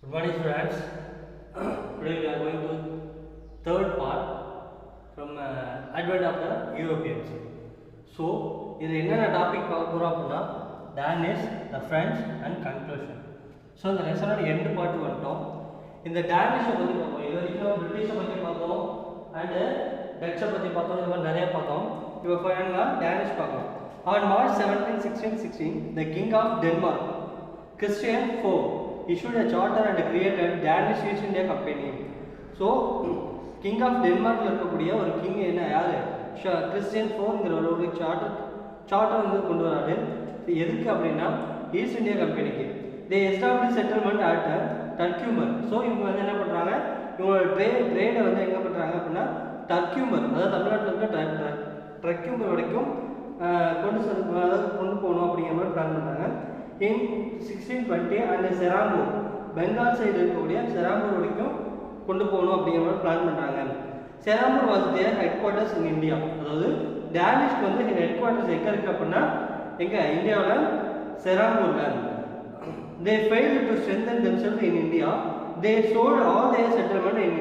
Good morning, students. Today we are going to third part from advent of the Europeans. So, இது என்னென்ன topic பார்க்க போகிறோம் அப்படின்னா Danish, the French and conclusion. So இந்த லெசனோட end part வந்துட்டோம். இந்த டேனிஷை பற்றி பார்ப்போம். இது வரைக்கும் பிரிட்டிஷை பற்றி பார்த்தோம் அண்டு டச்சை பற்றி பார்த்தோம். இந்த மாதிரி நிறைய பார்த்தோம். இப்போ ஃபைனலாக டேனிஷ் பார்க்கலாம். On March 17, 1616, the King of Denmark, Christian IV, issued a charter and created Danish East India Company. So, King of Denmark இருக்கக்கூடிய ஒரு கிங் என்ன யாரு கிறிஸ்டியன் ஃபோர்ங்கிற ஒரு சார்ட்டர் வந்து கொண்டு வராரு. எதுக்கு அப்படின்னா ஈஸ்ட் இந்தியா கம்பெனிக்கு they establish settlement at Tranquebar. So இவங்க வந்து என்ன பண்ணுறாங்க, இவங்களோட ட்ரேடை வந்து எங்கே பண்ணுறாங்க அப்படின்னா டர்க்யூமர், அதாவது தமிழ்நாட்டில் இருக்க டர்க்யூமர் வரைக்கும் கொண்டு போகணும் அப்படிங்கிற மாதிரி பிளான் பண்ணுறாங்க. இன் 1620 அண்ட் செராம்பூர், பெங்கால் சைடு இருக்கக்கூடிய செராம்பூர் வரைக்கும் கொண்டு போகணும் அப்படிங்கிற மாதிரி பிளான் பண்ணுறாங்க. Serampore was there head quarters in India. அதாவது டேனிஷ்க்கு வந்து ஹெட் குவார்ட்டர்ஸ் எங்கே இருக்குது அப்படின்னா எங்கே இந்தியாவில் செராம்பூரில். They failed to strengthen themselves in India. They sold all their settlement in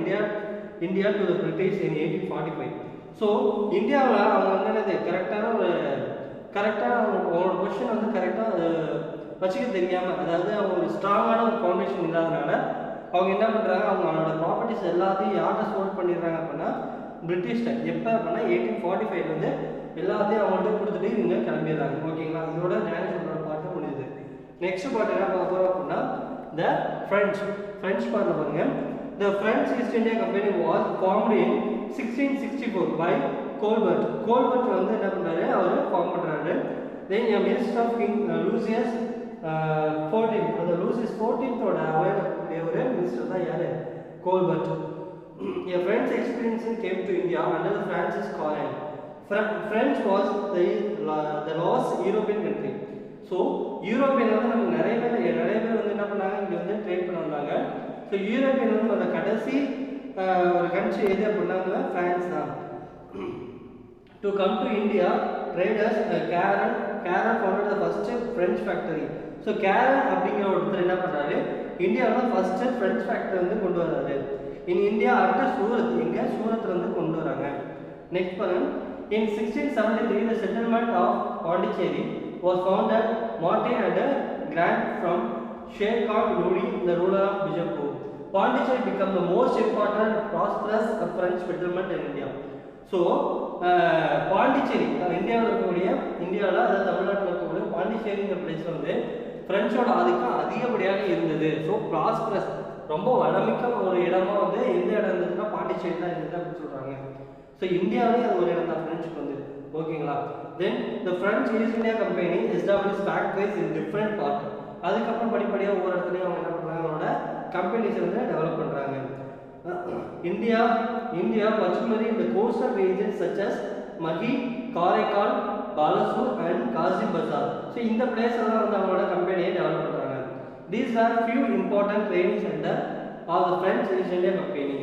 India to the British in 1845. So இந்தியாவில் அவங்க வந்து என்னது கரெக்டான அவங்களோட பொசிஷன் வந்து கரெக்டாக வச்சுக்க தெரியாமல், அதாவது அவங்க ஒரு ஸ்ட்ராங்கான ஒரு ஃபவுண்டேஷன் இல்லாதனால அவங்க என்ன பண்ணுறாங்க, அவங்களோட ப்ராப்பர்ட்டிஸ் எல்லாத்தையும் யார்கிட்ட சோல்ட் பண்ணிடுறாங்க அப்படின்னா பிரிட்டிஷ்ட. எப்போ அப்படின்னா 1845 வந்து எல்லாத்தையும் அவங்கள்ட்ட கொடுத்துட்டு இவங்க கிளம்பிடுறாங்க. ஓகேங்களா, இதோட டேனிஷோட பார்ட்டு முடியுது. நெக்ஸ்ட் பார்ட் என்ன பார்க்க போகிறோம் அப்படின்னா த ஃப்ரெஞ்ச் பார்ட்டில் பாருங்க. The French East India Company was formed in 1664 by Colbert. Colbert வந்து என்ன பண்றாரு, அவர் ஃபார்ம் பண்றாரு. Then a minister of King Louis XIV, அந்த Louis XIV ஓட அவைலக்கூடிய ஒரு மினிஸ்டர் தான் யாரு, கோல்பர்ட். A French expedition came to India under the Francis colony. French was the lost European country. So European வந்து நம்ம நிறைய பேர் வந்து என்ன பண்ணாங்க, இங்கே வந்து ட்ரேட் பண்ண வந்தாங்க. ஸோ யூரோப்பியன் வந்து அந்த கடைசி ஒரு கண்ட்ரி எது அப்படின்னா ஃப்ரான்ஸ் தான். To come to India traders Caron founded the first French factory. So Caron அப்படிங்கிற ஒருத்தர் என்ன பண்ணுறாரு, இந்தியாவில் ஃபர்ஸ்ட் ஃப்ரெஞ்ச் ஃபேக்டரி வந்து கொண்டு வர்றாரு. இன் இந்தியா அடுத்த சூரத், எங்கே சூரத்தில் வந்து கொண்டு வராங்க. நெக்ஸ்ட் பாருங்க. இன் 1673 the settlement of Pondicherry was founded. Martin and grant from Sher Khan Lodi, the ruler of Bijapur. Pondicherry became the most important prosperous French settlement in India. So Pondicherry இந்தியாவில் அதாவது தமிழ்நாட்டில் இருக்கக்கூடிய பாண்டிச்சேரிங்கிற பிளேஸ் வந்து பிரெஞ்சோட ஆதிக்கம் அதிகப்படியாக இருந்தது. ஸோ ப்ராஸ்பரஸ், ரொம்ப வளமிக்க ஒரு இடமா வந்து எந்த இடம் இருந்ததுன்னா பாண்டிச்சேரி தான் இருந்தது அப்படின்னு சொல்கிறாங்க. ஸோ இந்தியாவிலே அது ஒரு இடம் தான் ஃப்ரெஞ்சுக்கு வந்து. ஓகேங்களா. Then the French East India company establish factories in different part. அதுக்கப்புறம் படிப்படியாக ஒவ்வொரு இடத்துலையும் அவங்க என்ன பண்ணுறாங்க, அவங்களோட கம்பெனிஸ் வந்து டெவலப் பண்ணுறாங்க. இந்தியா பர்டிகுலர்லி இந்த coastal regions such as Mahe, Karaikal, Balasore and Kasimbazar. So இந்த பிளேஸ் எல்லாம் வந்து அவங்களோட கம்பெனியை டெவலப் பண்ணுறாங்க. These are few important training centre of the French East India company.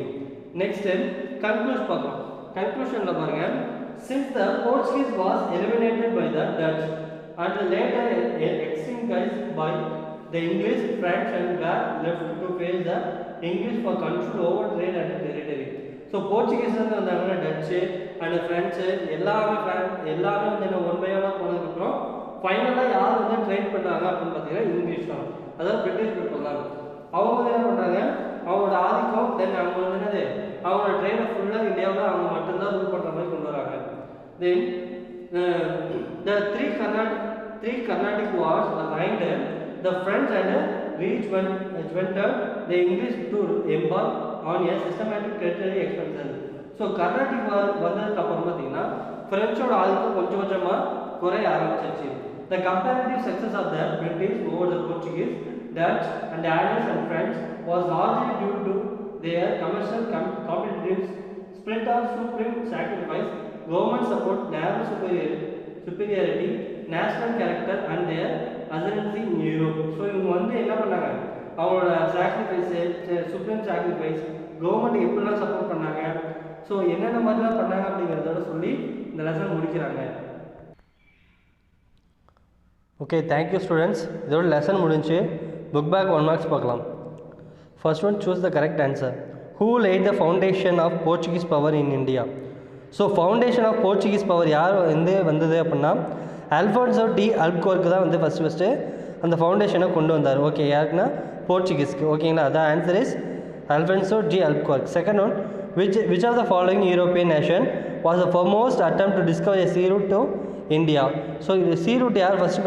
Next conclusion பார்க்கலாம். கன்க்ளூஷனில் பாருங்க. Since the Portuguese was eliminated by the Dutch and later extinguished by the English, French and were left to face the English for control over trade and territory. So Portuguese வந்து வந்தாங்கன்னா Dutch and French எல்லாமே வந்து என்ன one by ஒன்னாக போனதுக்கப்புறம் ஃபைனலாக யார் வந்து ட்ரேட் பண்ணுறாங்க அப்படின்னு பார்த்தீங்கன்னா இங்கிலீஷ் தான், அதாவது பிரிட்டிஷ் பீப்புள் தான். அவங்க வந்து என்ன பண்ணுறாங்க, அவங்களோட ஆதிக்கம், தென் அவங்க வந்து என்னது அவங்களோட ட்ரேடை ஃபுல்லாக இந்தியாவில் அவங்க மட்டும்தான் ரூல் பண்ணுற மாதிரி கொண்டு வராங்க. Then the three Carnatic wars aligned the French and regimented the English to embark on a systematic territorial expansion. So Carnatic war வந்ததுக்கு அப்புறம் பார்த்தீங்கன்னா பிரெஞ்சோட ஆதிக்கம் கொஞ்சம் கொஞ்சமாக குறைய ஆரம்பிச்சிருச்சு. The comparative success of the British over the Portuguese, Dutch and Danish and French was largely due to their commercial competitiveness, spirit of supreme sacrifice, government support, naval superiority, national character and their ascendancy in Europe. So இவங்க வந்து என்ன பண்ணாங்க, அவங்களோட sacrifice, supreme sacrifice, government எப்படிலாம் support பண்ணாங்க, so என்னென்ன மாதிரிலாம் பண்ணாங்க அப்படிங்கிறதோட சொல்லி இந்த லெசன் முடிக்கிறாங்க. Okay, thank you students. இதோட லெசன் முடிஞ்சு புக் பேக் 1 மார்க்ஸ் பார்க்கலாம். First one choose the correct answer. Who laid the foundation of Portuguese power in India? So foundation of Portuguese power யார் வந்தது அப்படின்னா அல்ஃபான்சோ டி அல்புகர்க்கு தான் வந்து first அந்த ஃபவுண்டேஷனை கொண்டு வந்தார். ஓகே, யாருக்குன்னா போர்ச்சுகீஸ்க்கு. ஓகேங்களா, அதான் answer is Alphonso de Albuquerque. Second one, which of the following European nation was the foremost attempt to discover a sea route to India? So இது sea route யார் ஃபஸ்ட்டு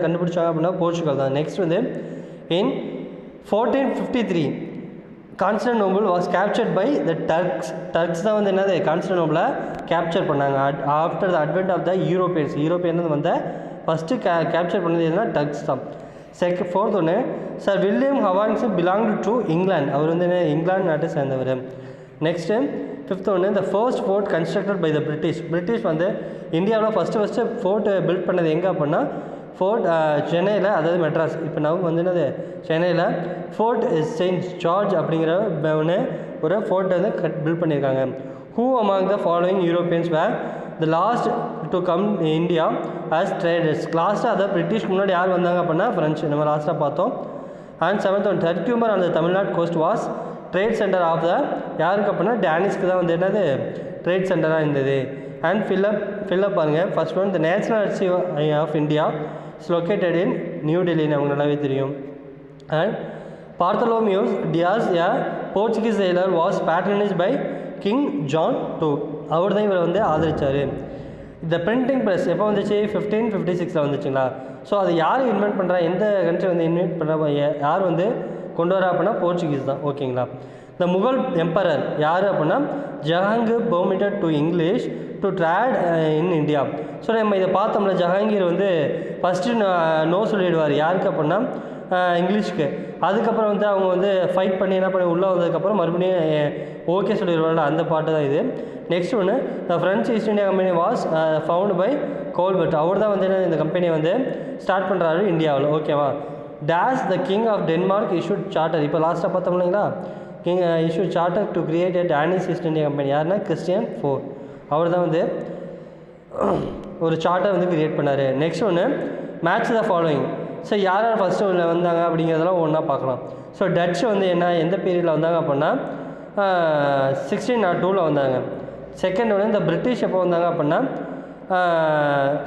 கண்டுபிடிச்சாங்க அப்படின்னா போர்ச்சுகல் தான். நெக்ஸ்ட் வந்து in 1453 Constantinople was captured by the Turks தான் வந்து என்னது கான்ஸ்டன்டினோபிளை கேப்சர் பண்ணாங்க. After the advent of the European வந்து ஃபஸ்ட்டு கேப்சர் பண்ணது எதுனா டர்க்ஸ் தான். ஃபோர்த் ஒன்று, sir William Hawkins belonged to England. அவர் வந்து என்ன இங்கிலாந்து நாட்டை சேர்ந்தவர். நெக்ஸ்ட்டு ஃபிஃப்த் ஒன்று, the first fort constructed by the British வந்து இந்தியாவில் ஃபஸ்ட்டு ஃபோர்ட் பில்ட் பண்ணது எங்கே அப்படின்னா ஃபோர்ட் சென்னையில், அதாவது மெட்ராஸ். இப்போ நம்ம வந்து என்னது சென்னையில் ஃபோர்ட் செயின்ட் ஜார்ஜ் அப்படிங்கிற ஒரு ஃபோர்ட்டை வந்து பில்ட் பண்ணியிருக்காங்க. Who among the following Europeans were the last to come India as traders? லாஸ்ட்டாக அதாவது பிரிட்டிஷ்க்கு முன்னாடி யார் வந்தாங்க அப்படின்னா ஃப்ரெஞ்சு, நம்ம லாஸ்ட்டாக பார்த்தோம். அண்ட் செவன்த் ஒன், தர்க்யூமர் அந்த Tamil Nadu coast was trade center of the யாருக்கு அப்படின்னா டேனிஷ்க்கு தான் வந்து என்னது ட்ரேட் சென்டராக இருந்தது. அண்ட் ஃபில்லப் பாருங்கள். First one, the National Archive of India is located in new டெல்லின்னு அவங்க நல்லாவே தெரியும். And Bartholomew Dias a Portuguese sailor was patronized by king John II. அவர் தான் இவரை வந்து ஆதரித்தார். இந்த பிரிண்டிங் ப்ரெஸ் எப்போ வந்துச்சு? 1556 வந்துச்சுங்களா. ஸோ அது யார் இன்வென்ட் பண்ணுறா, எந்த கண்ட்ரி வந்து இன்வென்ட் பண்ணுறா, யார் வந்து கொண்டு வரா அப்படின்னா போர்ச்சுகீஸ் தான். ஓகேங்களா. இந்த முகல் எம்பரர் யார் அப்படின்னா Jahangir permitted to English to trade in India. So நம்ம இதை பார்த்தோம்ல, ஜஹாங்கீர் வந்து ஃபஸ்ட்டு நோ சொல்லிடுவார் யாருக்கு அப்படின்னா இங்கிலீஷ்க்கு. அதுக்கப்புறம் வந்து அவங்க வந்து ஃபைட் பண்ணி என்ன பண்ணி உள்ளே வந்ததுக்கப்புறம் மறுபடியும் ஓகே சொல்லிடுவாங்க. அந்த பாட்டு தான் இது. நெக்ஸ்ட் ஒன்று, the French East India company was found by Colbert. அவர் தான் வந்து இந்த கம்பெனியை வந்து ஸ்டார்ட் பண்ணுறாரு இந்தியாவில். ஓகேவா. டேஸ் the king of Denmark issued charter. இப்போ லாஸ்ட்டாக பார்த்தோம் இல்லைங்களா, king issued charter to create Danish East India company. யாருன்னா கிறிஸ்டியன் IV. அவர் தான் வந்து ஒரு சார்ட்டர் வந்து கிரியேட் பண்ணார். நெக்ஸ்ட் ஒன்று, மேட்ச் த ஃபாலோயிங். ஸோ யார் யார் ஃபஸ்ட்டு உள்ள வந்தாங்க அப்படிங்கிறதெல்லாம் ஒன்றா பார்க்கலாம். ஸோ டச் வந்து எந்த பீரியடில் வந்தாங்க அப்படின்னா 1602 வந்தாங்க. செகண்ட் வந்து இந்த பிரிட்டிஷ் எப்போ வந்தாங்க அப்படின்னா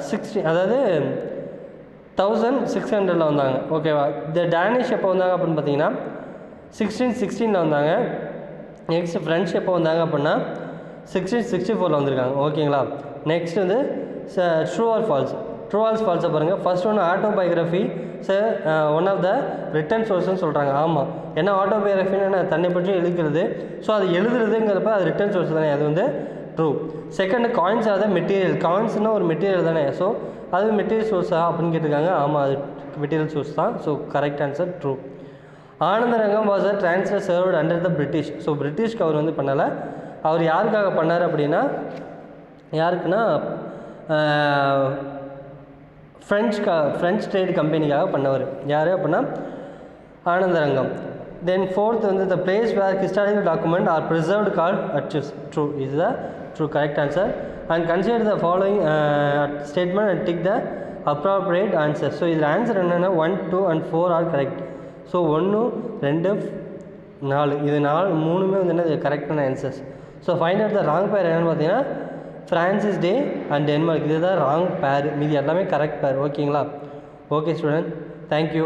1600 வந்தாங்க. ஓகேவா. இந்த டேனிஷ் எப்போ வந்தாங்க அப்படின்னு பார்த்தீங்கன்னா 1616 வந்தாங்க. நெக்ஸ்ட் ஃப்ரெண்ட்ஸ் எப்போ வந்தாங்க அப்படின்னா 1664 வந்திருக்காங்க. ஓகேங்களா. நெக்ஸ்ட் வந்து ட்ரூ ஆர் ஃபால்ஸை பாருங்கள். ஃபர்ஸ்ட் ஒன்று, autobiography one of the written சோர்ஸ்ன்னு சொல்கிறாங்க. ஆமாம், ஏன்னா ஆட்டோபயோகிராஃபின்னு என்ன தன்னை பற்றி எழுதுகிறது. ஸோ அது எழுதுறதுங்கிறப்ப அது ரிட்டன் சோர்ஸ் தானே, அது வந்து true. Second, coins are the material. காயின்ஸ்னால் ஒரு மெட்டீரியல் தானே. ஸோ அது மெட்டீரியல் சோர்ஸா அப்படின்னு கேட்டிருக்காங்க. ஆமாம், அது மெட்டீரியல் சோர்ஸ் தான். So correct answer true. Anandarangam was a transfer served under the British. So பிரிட்டிஷ்க்கு அவர் வந்து பண்ணலை. அவர் யாருக்காக பண்ணார் அப்படின்னா யாருக்குன்னா ஃப்ரெஞ்ச் ட்ரேட் கம்பெனிக்காக பண்ணவர். யார் அப்படின்னா ஆனந்தரங்கம். தென் ஃபோர்த் வந்து the place where historical document are preserved called archives. True is the true correct answer. And consider the following statement and tick the appropriate answer. So இதில் ஆன்சர் என்னென்னா 1, 2 and 4 are correct. So 1, 2, 4 இது 3மே வந்து என்ன கரெக்டான answers. So find out the wrong பேர் என்னென்னு பார்த்தீங்கன்னா Francis day and Denmark. இதுதான் ராங் பேர், மீதி எல்லாமே கரெக்ட் பேர். ஓகேங்களா. Okay student, thank you.